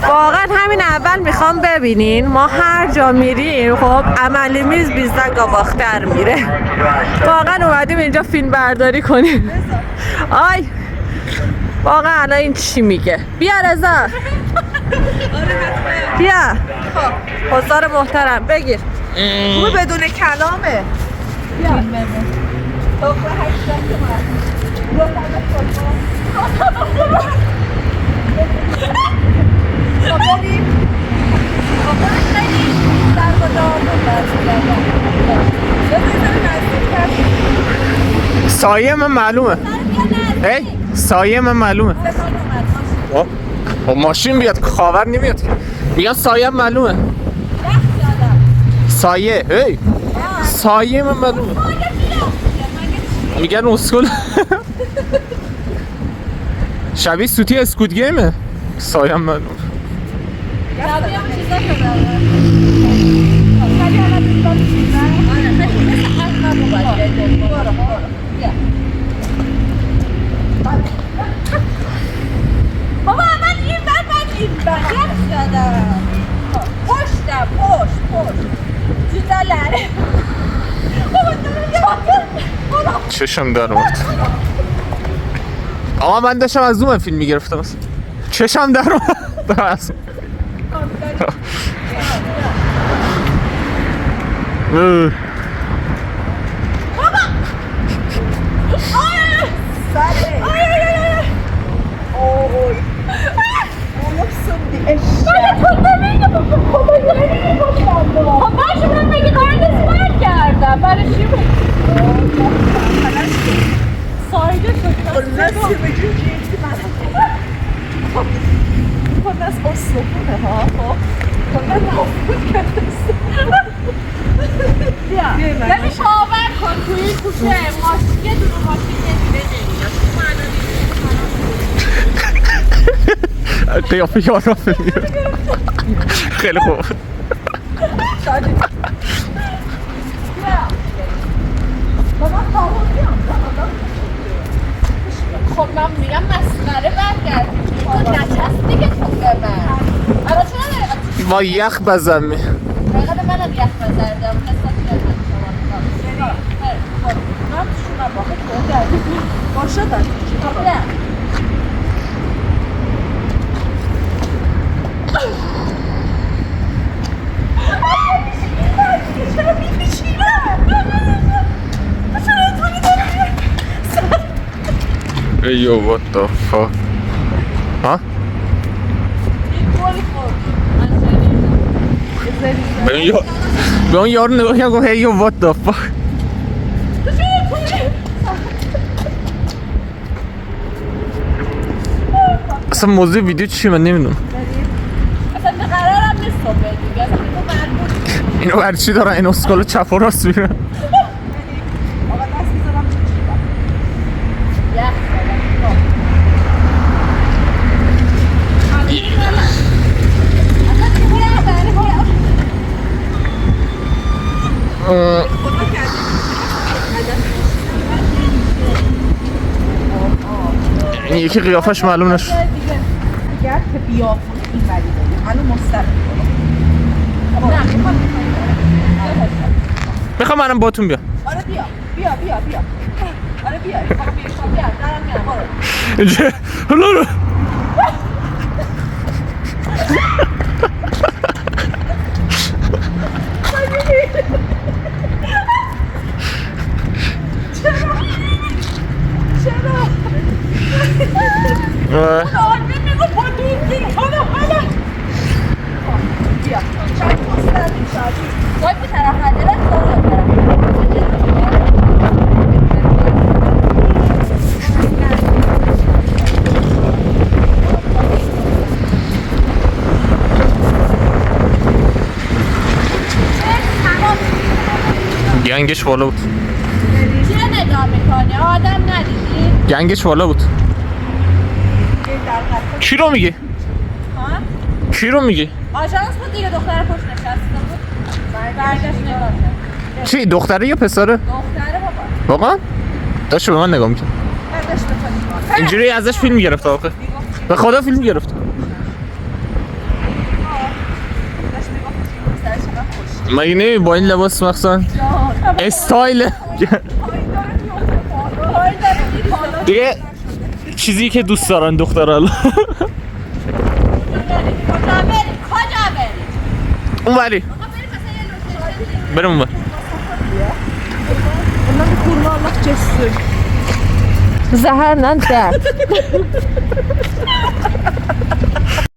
واقعا همین اول میخوام ببینین ما هر جا میریم خب عملی میز بیزنگا باختر میره. واقعا اومدیم اینجا فیلم برداری کنیم. آی واقعا الان این چی میگه؟ بیا رضا بیا. خب حضار محترم بگیر. خوبه بدون کلامه. بیا سایه من معلومه. ای سایه من معلومه. ماشین بیاد خاور نمیاد. میگن سایه من معلومه. سایه ای سایه من معلومه. میگن اسکول. شبیه سوتی اسکود گیمه. سایه من معلومه. بابا من این بر شدم. پشتم پشت جدالره. چشم در اومد. آقا من داشتم از زوم فیلم میگرفتم. چشم در اومد. برای چی بود؟ سایده شد نسی بگیر خود از اصفونه ها خود از نافود کرده بیا یعنی شاور کن توی کوچه ماشین یه دونه ماشین نمیده نمیده قیافه یارا خیلی خوب. خب من میگم مسخره برگرد تو نچست دیگه تو به من الان چرا دقیقه با یخ بزن می دقیقه منم یخ بزردم قصد کردم من شونم باقی تو دردی باشه داشت چرا می‌پیچینم؟ چرا اینطوری داری؟ Yo, what the fuck? ها؟ به اون یارو نگاه کنم گفت hey yo what the fuck. اصلا موضوع ویدیو چیه من نمیدونم. اصلا قرارم نیست تو بگی اصلا تو اینو برای چی دارن این اسکال چپ و راست میرن؟ آقا دست می‌ذارم تو جیبم. این یکی قیافش معلوم نشد. اگر که بیافونه این بری داریم الان مستقیم میخوام منم باتون بیام. آره بیا آره بیا دارم میرم برو. گنگش بالا بود. چیه نگاه میکنی؟ آدم ندیدی؟ گنگش بالا بود. کی رو میگی؟ کی رو میگی؟ آژانس بود دیگه دختر پشت نشسته بود. برگشت نگاه کرد. چی دختره یا پسره؟ دختره بابا. واقعا؟ داشت به من نگاه میکرد داشت بکنیم اینجوری ازش فیلم گرفت آخه به خدا فیلم گرفت داشت میگفت سر چقدر خوش مگه نمی با این لباس مخصوصا استایل دیگه چیزی که دوست دارن دخترها کجا بریم اون ولی بریم اون ولی Ondan bir kurma Allah kessin. زهر نه درد